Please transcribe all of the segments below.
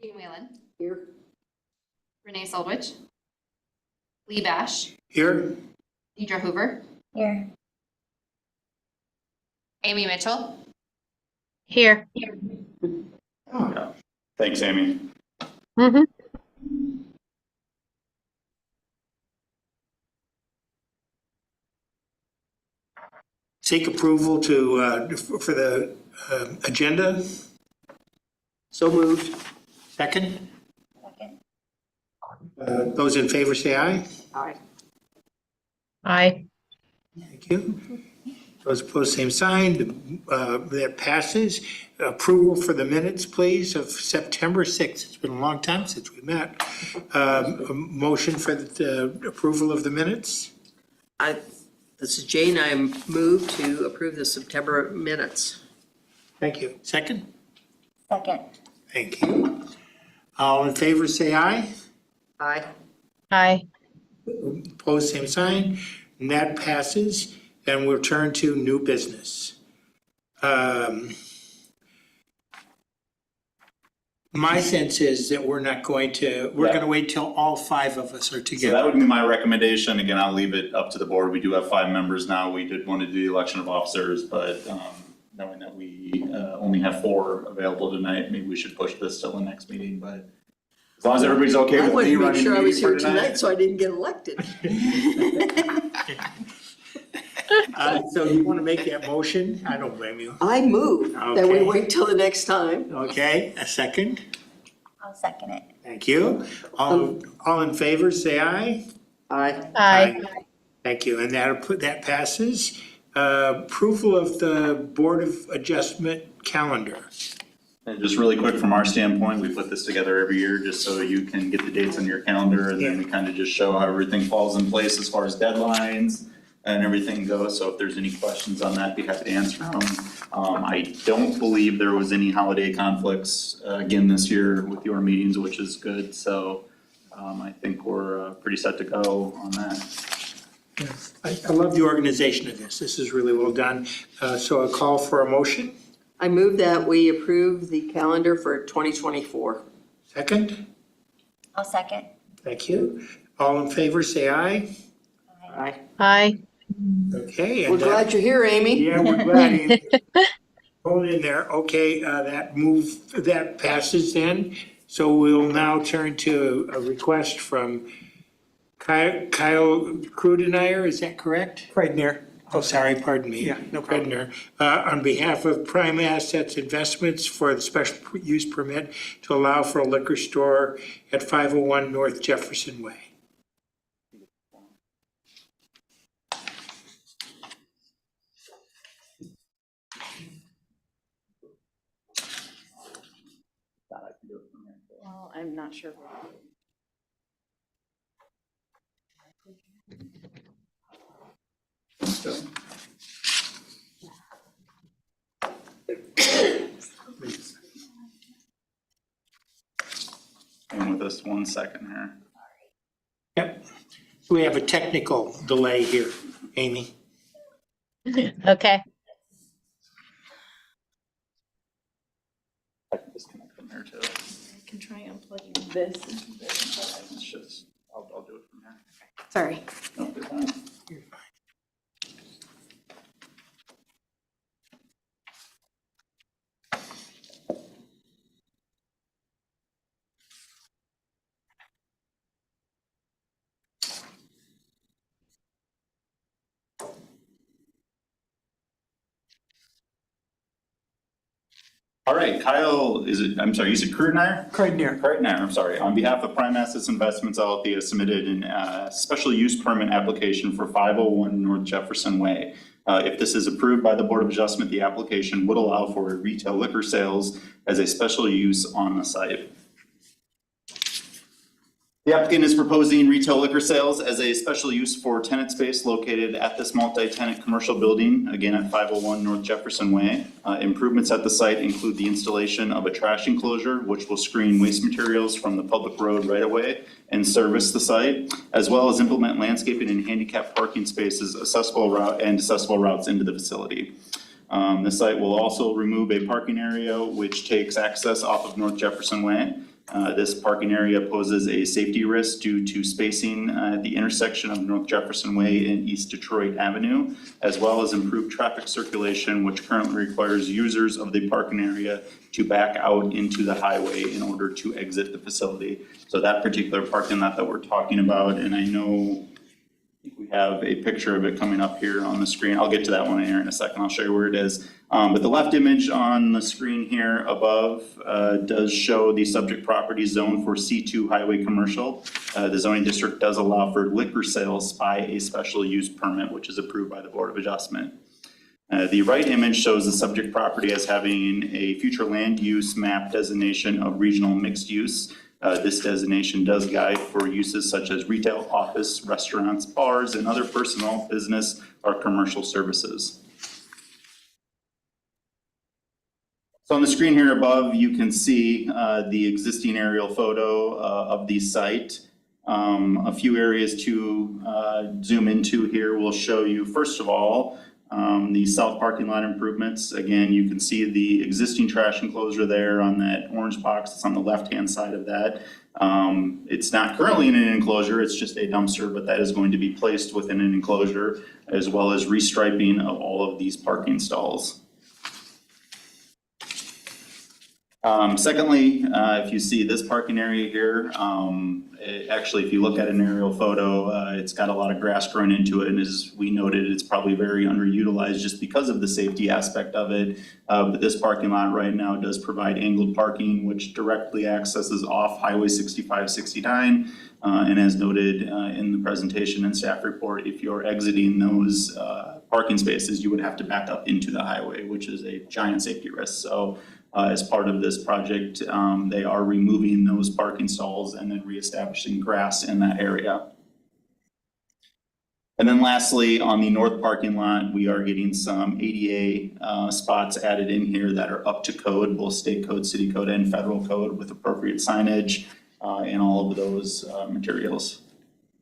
Dean Whalen. Here. Renee Solwich. Lee Bash. Here. Deidre Hoover. Here. Amy Mitchell. Here. Oh, Yeah. Thanks, Amy. Mm-hmm. seek approval to for the agenda. So moved. Second. Second. Those in favor say aye. Aye. Aye. Thank you. Those opposed, same sign. That passes. Approval for the minutes, please, of September 6th. It's been a long time since we met. A motion for the approval of the minutes. This is Jane. I move to approve the September minutes. Thank you. Second? Second. Thank you. All in favor, say aye. Aye. Aye. Opposed, same sign. And that passes. Then we'll turn to new business. My sense is that we're not going to, we're going to wait till all five of us are So together. that would be my recommendation. Again, I'll leave it up to the board. We do have 5 members now. We did want to do the election of officers, but knowing that we only have 4 available tonight, maybe we should push this till the next meeting, but as long as everybody's okay I with wanted me to make running sure the I was meeting here for tonight. tonight, so I didn't get elected. So you want to make that motion? I don't blame you. I move that we Okay. wait till the next time. Okay, a second. I'll second it. Thank you. All in favor, say aye. Aye. Aye. Thank you, and that passes. Approval of the Board of Adjustment calendar. And just really quick from our standpoint, we put this together every year just so you can get the dates on your calendar, and then we kind of just show how everything falls in place as far as deadlines and everything goes. So if there's any questions on that, be happy to answer them. I don't believe there was any holiday conflicts again this year with your meetings, which is good. So I think we're pretty set to go on that. I love the organization of this. This is really well done. So a call for a motion. I move that we approve the calendar for 2024. Second. I'll second. Thank you. All in favor, say aye. Aye. Aye. Okay. We're and glad you're here, Amy. Yeah, we're glad. Amy. Hold in there. Okay, that passes then. So we'll now turn to a request from Kyle Krudenmeyer, is that correct? Kreidner. Oh, sorry, pardon me. Yeah, no problem. Krudenmeyer, on behalf of Prime Assets Investments for the special use permit to allow for a liquor store at 501 North Jefferson Way. Well, I'm not sure. Hang with us 1 second here. Yep. We have a technical delay here, Amy. Okay. I can disconnect from here too. I can try unplugging this into this. It's just, I'll do it from here. Sorry. No, you're fine. You're fine. All right, Kyle, I'm sorry, you said Krudenmeyer? Kreidner. Kreidner, I'm sorry. On behalf of Prime Assets Investments LLP, has submitted a special use permit application for 501 North Jefferson Way. If this is approved by the Board of Adjustment, the application would allow for retail liquor sales as a special use on the site. The applicant is proposing retail liquor sales as a special use for tenant space located at this multi-tenant commercial building, again at 501 North Jefferson Way. Improvements at the site include the installation of a trash enclosure, which will screen waste materials from the public road right away and service the site, as well as implement landscaping and handicap parking spaces, accessible routes into the facility. The site will also remove a parking area which takes access off of North Jefferson Way. This parking area poses a safety risk due to spacing at the intersection of North Jefferson Way and East Detroit Avenue, as well as improved traffic circulation, which currently requires users of the parking area to back out into the highway in order to exit the facility. So that particular parking lot that we're talking about, and I know we have a picture of it coming up here on the screen. I'll get to that one here in a second. I'll show you where it is. But the left image on the screen here above does show the subject property zone for C2 highway commercial. The zoning district does allow for liquor sales by a special use permit, which is approved by the Board of Adjustment. The right image shows the subject property as having a future land use map designation of regional mixed use. This designation does guide for uses such as retail, office, restaurants, bars, and other personal, business, or commercial services. So on the screen here above, you can see the existing aerial photo of the site. A few areas to zoom into here will show you, first of all, the south parking lot improvements. Again, you can see the existing trash enclosure there on that orange box that's on the left-hand side of that. It's not currently in an enclosure, it's just a dumpster, but that is going to be placed within an enclosure, as well as restriping of all of these parking stalls. Secondly, if you see this parking area here, actually, if you look at an aerial photo, it's got a lot of grass growing into it, and as we noted, it's probably very underutilized just because of the safety aspect of it. But this parking lot right now does provide angled parking, which directly accesses off Highway 65-69. And as noted in the presentation and staff report, if you're exiting those parking spaces, you would have to back up into the highway, which is a giant safety risk. So as part of this project, they are removing those parking stalls and then reestablishing grass in that area. And then lastly, on the north parking lot, we are getting some ADA spots added in here that are up to code, both state code, city code, and federal code, with appropriate signage and all of those materials.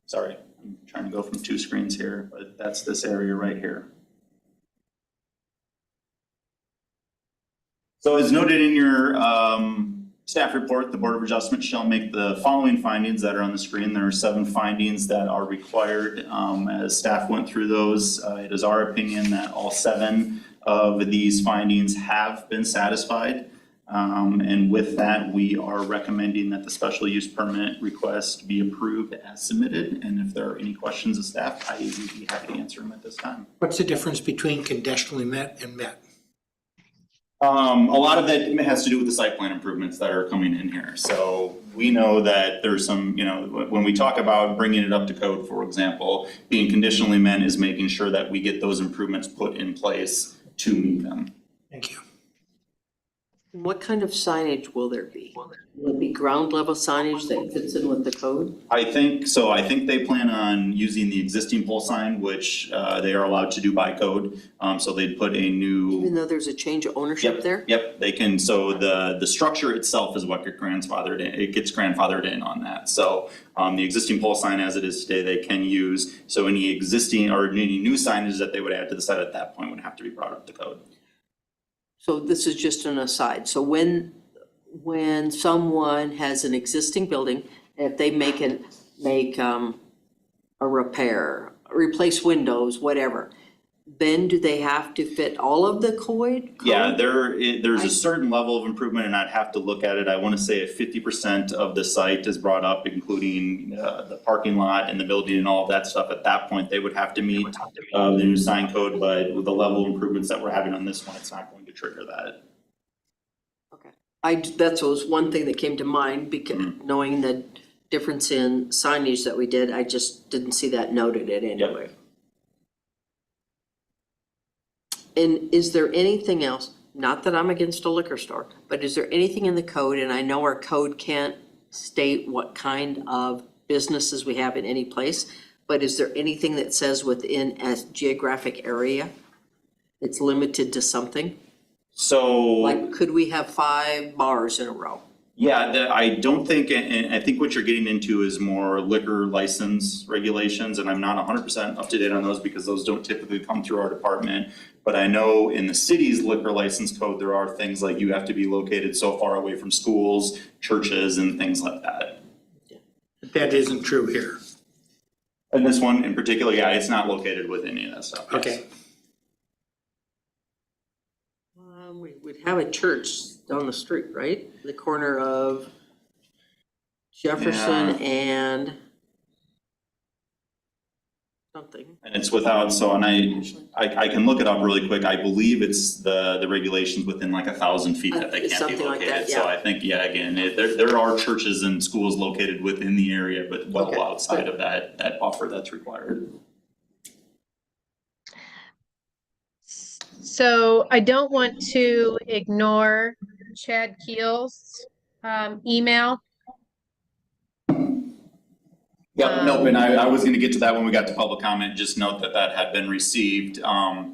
Sorry, I'm trying to go from two screens here, but that's this area right here. So as noted in your Staff report, the Board of Adjustment shall make the following findings that are on the screen. There are 7 findings that are required. As staff went through those, it is our opinion that all 7 of these findings have been satisfied. And with that, we are recommending that the special use permit request be approved as submitted. And if there are any questions of staff, I would be happy to answer them at this time. What's the difference between conditionally met and met? A lot of that has to do with the site plan improvements that are coming in here. So we know that there's some, when we talk about bringing it up to code, for example, being conditionally met is making sure that we get those improvements put in place to meet them. Thank you. What kind of signage will there be? Will it be ground level signage that fits in with the code? I think they plan on using the existing pole sign, which they are allowed to do by code. So they'd put a new. Even though there's a change of ownership there? Yep, they can, so the structure itself is what gets grandfathered in on that. So the existing pole sign as it is today, they can use, so any existing or any new signage that they would add to the site at that point would have to be brought up to code. So this is just an aside. So when someone has an existing building, if they make a repair, replace windows, whatever, then do they have to fit all of the code? Yeah, there's a certain level of improvement, and I'd have to look at it. I want to say if 50% of the site is brought up, including the parking lot and the building and all of that stuff, at that point, they would have to meet the new sign code, but with the level of improvements that we're having on this one, it's not going to trigger that. Okay. That was one thing that came to mind, because knowing the difference in signage that we did, I just didn't see that noted in anyway. And is there anything else, not that I'm against a liquor store, but is there anything in the code, and I know our code can't state what kind of businesses we have in any place, but is there anything that says within a geographic area it's limited to something? So. Like, could we have 5 bars in a row? Yeah, I don't think, and I think what you're getting into is more liquor license regulations, and I'm not 100% up to date on those because those don't typically come through our department. But I know in the city's liquor license code, there are things like you have to be located so far away from schools, churches, and things like that. That isn't true here. And this one in particular, yeah, it's not located with any of that stuff. Yes. Okay. We'd have a church down the street, right? The corner of Jefferson and something. And it's without, and I can look it up really quick. I believe it's the regulations within like 1,000 feet that they can't be Something like located. that, yeah. So I think, yeah, again, there are churches and schools located within the area, but well Okay. outside of that buffer that's required. So I don't want to ignore Chad Keel's email. Yep, nope, and I was gonna get to that when we got to public comment, just note that had been received. I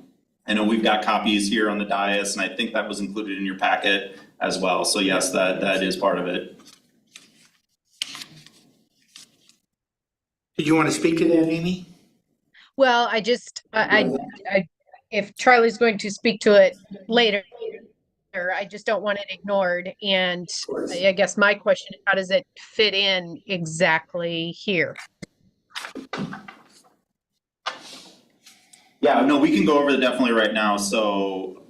know we've got copies here on the dais, and I think that was included in your packet as well, so yes, that is part of it. Did you want to speak to that, Amy? Well, I if Charlie's going to speak to it later, I just don't want it ignored. And I guess my question is, how does it fit in exactly here? Yeah, no, we can go over that definitely right now. So,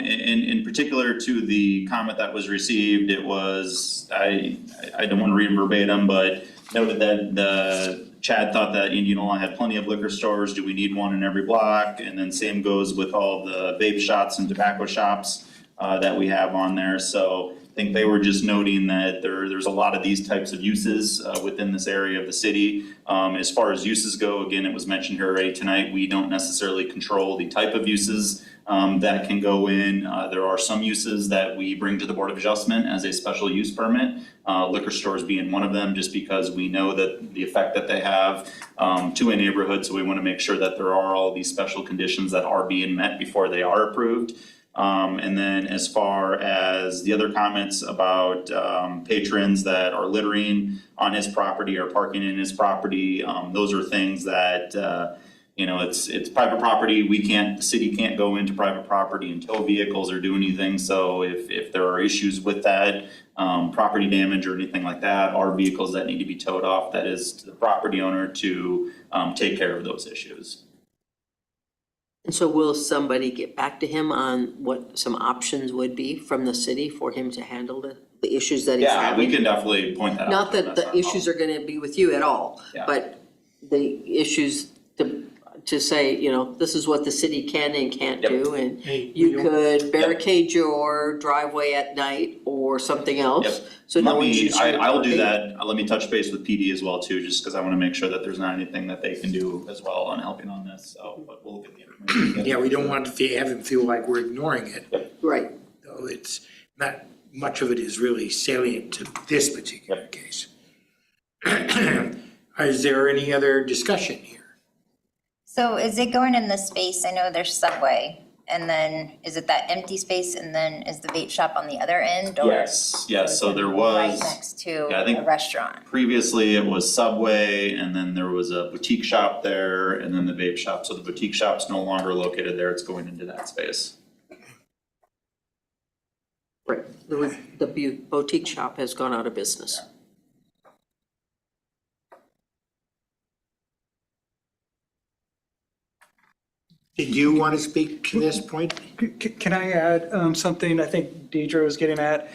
in particular to the comment that was received, it was, I don't want to read verbatim, but noted that Chad thought that Indianola had plenty of liquor stores. Do we need one in every block? And then same goes with all the vape shops and tobacco shops that we have on there. So I think they were just noting that there's a lot of these types of uses within this area of the city. As far as uses go, again, it was mentioned here already tonight, we don't necessarily control the type of uses that can go in. There are some uses that we bring to the Board of Adjustment as a special use permit, liquor stores being one of them, just because we know that the effect that they have to a neighborhood. So we want to make sure that there are all these special conditions that are being met before they are approved. And then as far as the other comments about patrons that are littering on his property or parking in his property, those are things that it's private property, the city can't go into private property and tow vehicles or do anything, so if there are issues with that, property damage or anything like that, or vehicles that need to be towed off, that is to the property owner to, take care of those issues. And so will somebody get back to him on what some options would be from the city for him to handle the issues that he's Yeah, having? we can definitely point that out. Not to him, that that's the not a issues are gonna be with you at all, Yeah. but the issues to say, this is what the city can and can't Yep. do, and Hey, you could barricade your driveway at night or something else, so no one shoots you. I'll do that, let me touch base with PD as well too, just cause I wanna make sure that there's not anything that they can do as well on helping on this, so, but we'll get the information. Yeah, we don't want to have him feel like we're ignoring it, Right, though it's not, much of it is really salient to this particular case. Is there any other discussion here? So is it going in the space, I know there's Subway, and then is it that empty space, and then is the vape shop on the other end, or? Yes, so there Right was, next to yeah, I think- a restaurant? previously it was Subway, and then there was a boutique shop there, and then the vape shop, so the boutique shop's no longer located there, it's going into that space. right. The boutique shop has gone out of business. Did you want to speak to this point? Can I add something I think Deidre was getting at?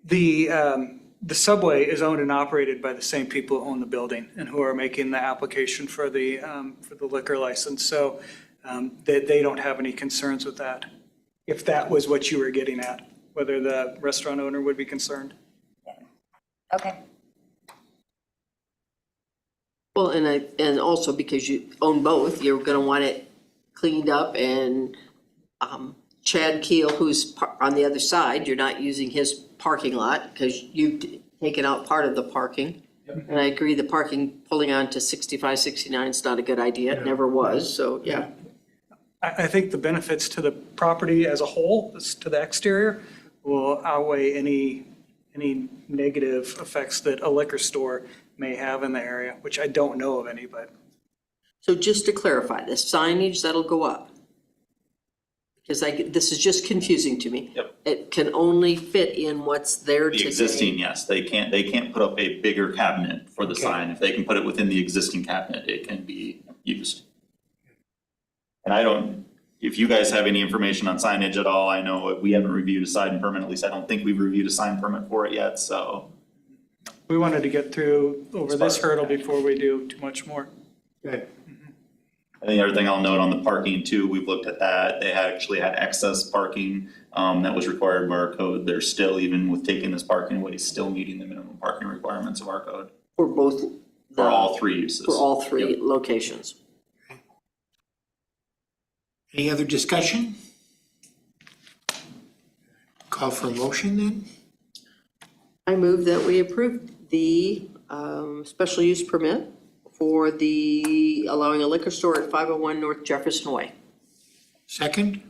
The Subway is owned and operated by the same people who own the building and who are making the application for the liquor license. So they don't have any concerns with that, if that was what you were getting at, whether the restaurant owner would be concerned. Okay, Well, and also because you own both, you're gonna want it cleaned up, and Chad Keel, who's on the other side, you're not using his parking lot because you've taken out part of the parking. And I agree, the parking pulling on to 65, 69 is not a good idea, it never was, so, yeah. I think the benefits to the property as a whole, to the exterior, will outweigh any negative effects that a liquor store may have in the area, which I don't know of any, but. So just to clarify, the signage that'll go up, because this is just confusing to me. Yep. It can only fit in what's there today. The existing, yes, they can't put up a bigger cabinet for the Okay. sign, if they can put it within the existing cabinet, it can be used. And if you guys have any information on signage at all, I know we haven't reviewed a sign permit, at least I don't think we've reviewed a sign permit for it yet, so. We wanted to get through over this hurdle before we do too much more. Good. I think the other thing I'll note on the parking too, we've looked at that, they actually had excess parking that was required by our code. They're still, even with taking this parking away, still meeting the minimum parking requirements of our code For both. for all three uses. For all three locations. Any other discussion? Call for a motion then? I move that we approve the special use permit for the allowing a liquor store at 501 North Jefferson Way. Second?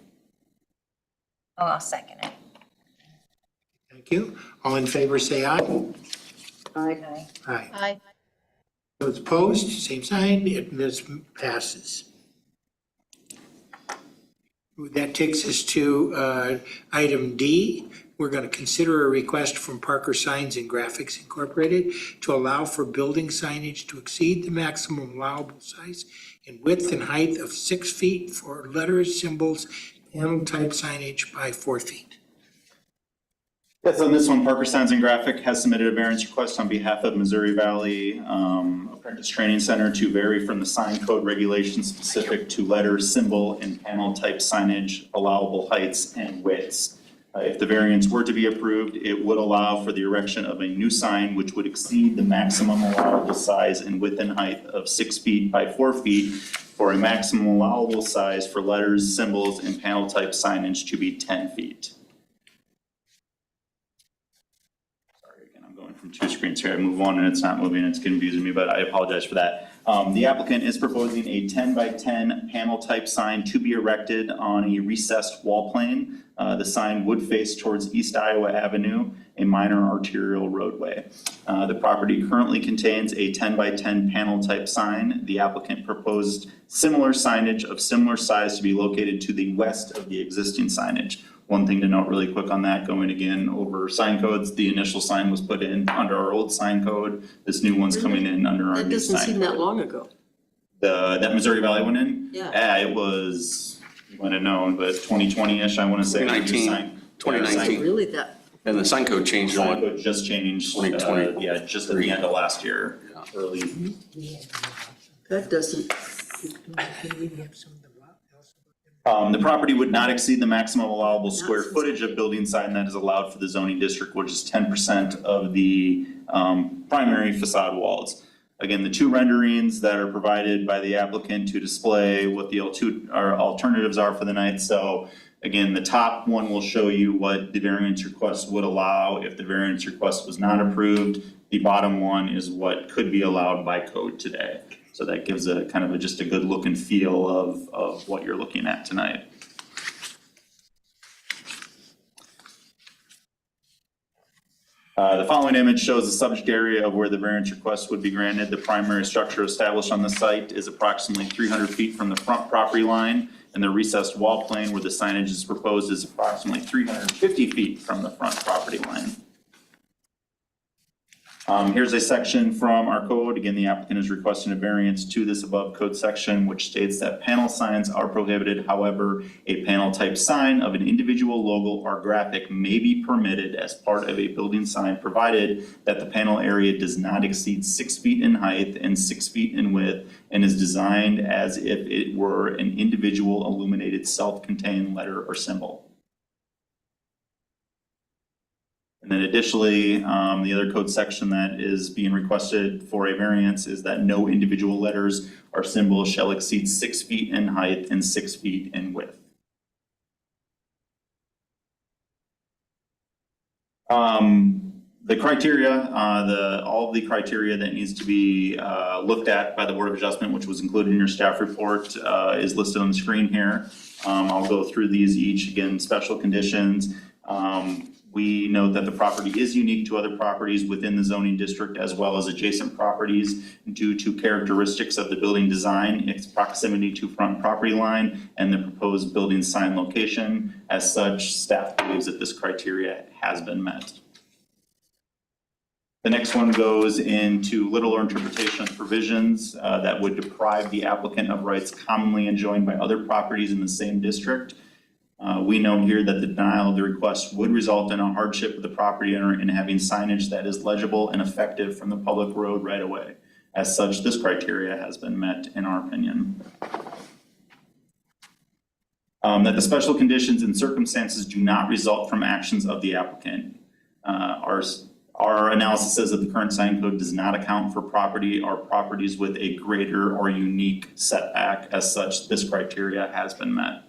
oh, I'll second it. Thank you. All in favor, say aye. Aye. Aye. Aye. Aye. Those opposed, same sign, this passes. That takes us to item D. We're going to consider a request from Parker Signs and Graphics Incorporated to allow for building signage to exceed the maximum allowable size in width and height of 6 feet for letters, symbols, panel type signage by 4 feet. Yes, on this one, Parker Signs and Graphic has submitted a variance request on behalf of Missouri Valley Apprentice Training Center to vary from the sign code regulations specific to letter, symbol, and panel type signage allowable heights and widths. If the variance were to be approved, it would allow for the erection of a new sign which would exceed the maximum allowable size in width and height of 6 feet by 4 feet for a maximum allowable size for letters, symbols, and panel type signage to be 10 feet. From two screens here, I move one and it's not moving, it's confusing me, but I apologize for that. The applicant is proposing a 10 by 10 panel type sign to be erected on a recessed wall plane The sign would face towards East Iowa Avenue, a minor arterial roadway. The property currently contains a 10 by 10 panel type sign. The applicant proposed similar signage of similar size to be located to the west of the existing signage. One thing to note really quick on that, going again over sign codes, the initial sign was put in under our old sign code. This new one's coming in under our That new sign doesn't seem that code. long ago. That Missouri Valley went in? Yeah. It was, you might have known, but 2020-ish, I want to say. 2019. Sign- 2019. Really that, And the sign code changed Sign on code just changed, 2020. yeah, just at the end of last year, early. that doesn't, The property would not exceed the maximum allowable square footage of building sign that is allowed for the zoning district, which is 10% of the primary facade walls. Again, the two renderings that are provided by the applicant to display what the alternatives are for the night. So again, the top one will show you what the variance request would allow if the variance request was not approved. The bottom one is what could be allowed by code today. So that gives a kind of just a good look and feel of what you're looking at tonight. The following image shows the subject area of where the variance request would be granted. The primary structure established on the site is approximately 300 feet from the front property line, and the recessed wall plane where the signage is proposed is approximately 350 feet from the front property line. Here's a section from our code. Again, the applicant is requesting a variance to this above code section, which states that panel signs are prohibited. However, a panel type sign of an individual logo or graphic may be permitted as part of a building sign, provided that the panel area does not exceed 6 feet in height and 6 feet in width and is designed as if it were an individual illuminated self-contained letter or symbol. And then additionally, the other code section that is being requested for a variance is that no individual letters or symbols shall exceed 6 feet in height and 6 feet in width. The criteria, all of the criteria that needs to be looked at by the Board of Adjustment, which was included in your staff report, is listed on the screen here. I'll go through these each. Again, special conditions. We note that the property is unique to other properties within the zoning district as well as adjacent properties due to characteristics of the building design, its proximity to front property line, and the proposed building sign location. As such, staff believes that this criteria has been met. The next one goes into little interpretation of provisions that would deprive the applicant of rights commonly enjoined by other properties in the same district. We note here that the denial of the request would result in a hardship of the property owner in having signage that is legible and effective from the public road right away. As such, this criteria has been met in our opinion. That the special conditions and circumstances do not result from actions of the applicant. Our analysis says that the current sign code does not account for property or properties with a greater or unique setback. As such, this criteria has been met.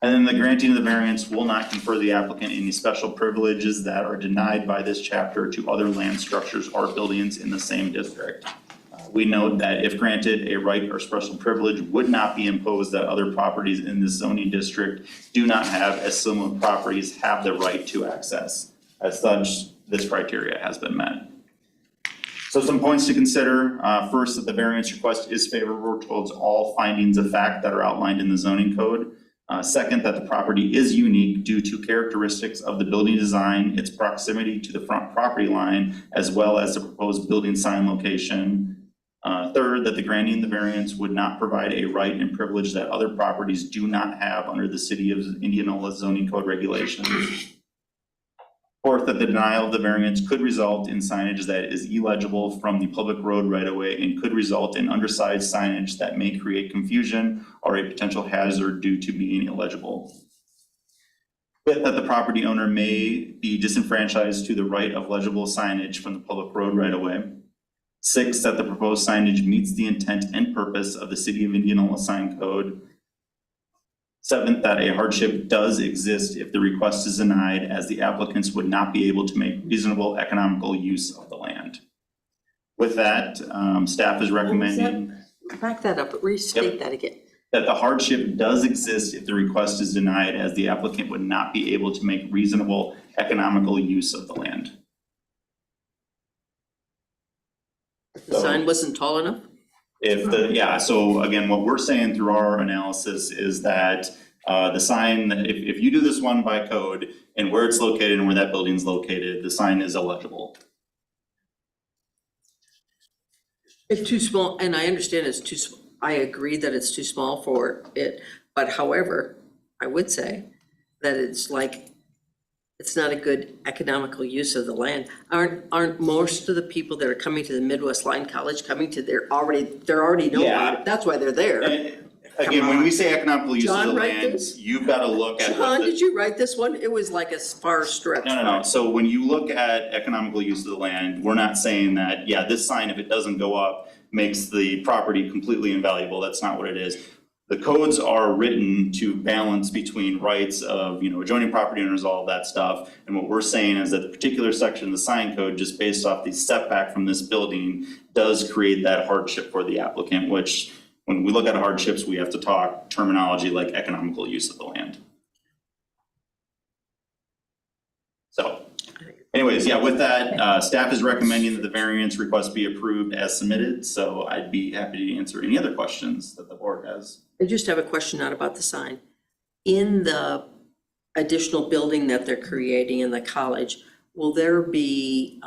And then the granting of the variance will not confer the applicant any special privileges that are denied by this chapter to other land structures or buildings in the same district. We note that if granted, a right or special privilege would not be imposed that other properties in this zoning district do not have, as similar properties have the right to access. As such, this criteria has been met. So some points to consider. First, that the variance request is favorable towards all findings of fact that are outlined in the zoning code. Second, that the property is unique due to characteristics of the building design, its proximity to the front property line, as well as the proposed building sign location. Third, that the granting the variance would not provide a right and privilege that other properties do not have under the City of Indianola zoning code regulations. Fourth, that the denial of the variance could result in signage that is illegible from the public road right of way and could result in undersized signage that may create confusion or a potential hazard due to being illegible. Fifth, that the property owner may be disenfranchised to the right of legible signage from the public road right of way. Sixth, that the proposed signage meets the intent and purpose of the City of Indianola sign code. Seventh, that a hardship does exist if the request is denied, as the applicants would not be able to make reasonable economical use of the land. With that, staff is recommending. Back that up, restate that again. that the hardship does exist if the request is denied, as the applicant would not be able to make reasonable economical use of the land. The sign wasn't tall enough? Yeah, so again, what we're saying through our analysis is that the sign, if you do this one by code and where it's located and where that building's located, the sign is illegible. It's too small, and I understand it's too, I agree that it's too small for it, but however, I would say that it's like, it's not a good economical use of the land. Aren't most of the people that are coming to the Midwest Line College coming to, they're already know about it, that's why they're there. And again, when we say economical use of John the write land, this? you've gotta look at what John, the. did you write this one? It was like a far stretch. No. So when you look at economical use of the land, we're not saying that, yeah, this sign, if it doesn't go up, makes the property completely invaluable. That's not what it is. The codes are written to balance between rights of, adjoining property owners, all of that stuff. And what we're saying is that the particular section of the sign code, just based off the setback from this building, does create that hardship for the applicant, which when we look at hardships, we have to talk terminology like economical use of the land. So anyways, yeah, with that, staff is recommending that the variance request be approved as submitted. So I'd be happy to answer any other questions that the board has. I just have a question, not about the sign. In the additional building that they're creating in the college, will there be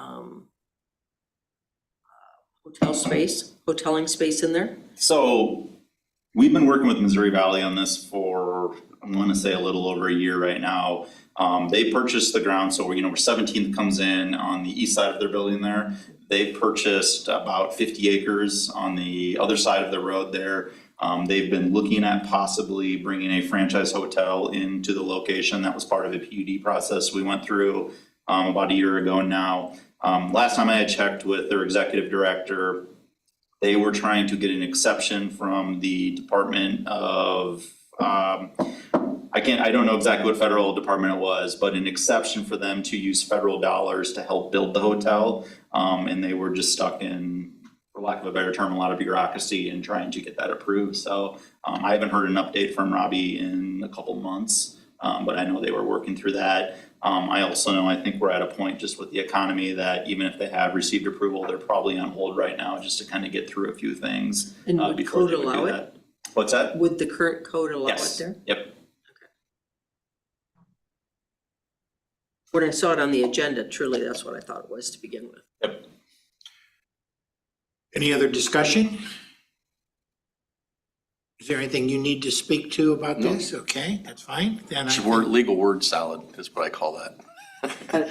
hoteling space in there? So we've been working with Missouri Valley on this for, I want to say a little over a year right now. They purchased the ground, so where 17th comes in on the east side of their building there. They purchased about 50 acres on the other side of the road there. They've been looking at possibly bringing a franchise hotel into the location. That was part of a PUD process we went through about a year ago now. Last time I had checked with their executive director, they were trying to get an exception from the Department of, I don't know exactly what federal department it was, but an exception for them to use federal dollars to help build the hotel. And they were just stuck in, for lack of a better term, a lot of bureaucracy in trying to get that approved. So I haven't heard an update from Robbie in a couple months, but I know they were working through that. I also know, I think we're at a point just with the economy that even if they have received approval, they're probably on hold right now just to kind of get through a few things. And would before code they would do allow it? that. What's that? Would the current code allow it Yes. there? Yep. When I saw it on the agenda, truly, that's what I thought it was to begin with. Yep. Any other discussion? Is there anything you need to speak to about No. this? Okay, that's fine. Then It's I, legal word salad is what I call that.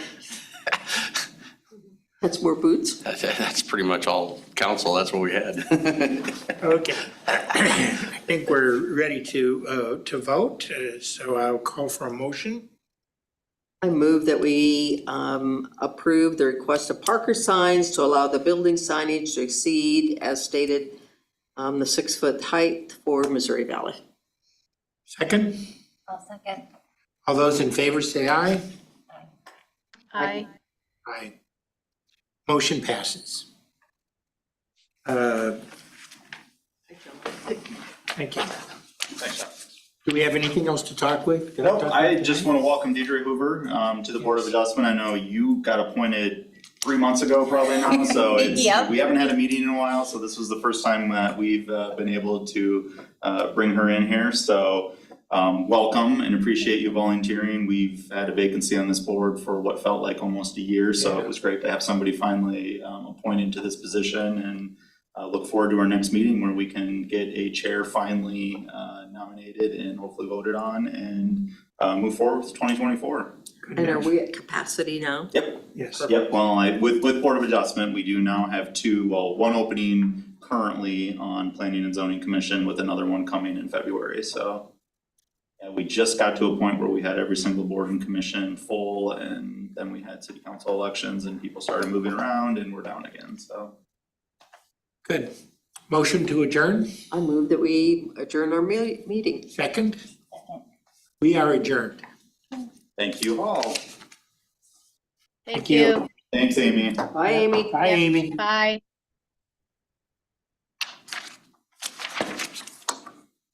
That's more boots? That's pretty much all council, that's what we had. okay. I think we're ready to vote, so I'll call for a motion. I move that we approve the request of Parker Signs to allow the building signage to exceed, as stated, the 6-foot height for Missouri Valley. Second, I'll second. all those in favor say aye. Aye. Aye. Motion passes. Thank you. Thanks, John. Do we have anything else to talk with? No, I just want to welcome Deidre Hoover to the Board of Adjustment. I know you got appointed 3 months ago probably now, so Yep. we haven't had a meeting in a while, so this was the first time that we've been able to bring her in here. So welcome and appreciate you volunteering. We've had a vacancy on this board for what felt like almost a year, so it was great to have somebody finally appointed to this position, and look forward to our next meeting where we can get a chair finally nominated and hopefully voted on and move forward with 2024. And are we at capacity now? Yep. Yes. Yep, well, with Board of Adjustment, we do now have one opening currently on Planning and Zoning Commission with another one coming in February, so. Yeah, we just got to a point where we had every single board and commission full, and then we had city council elections and people started moving around and we're down again, so. Good. Motion to adjourn, I move that we adjourn our meeting. second. We are adjourned. Thank you all. Thank you. you. Thanks, Amy. Bye, Amy. Bye, Amy. Bye.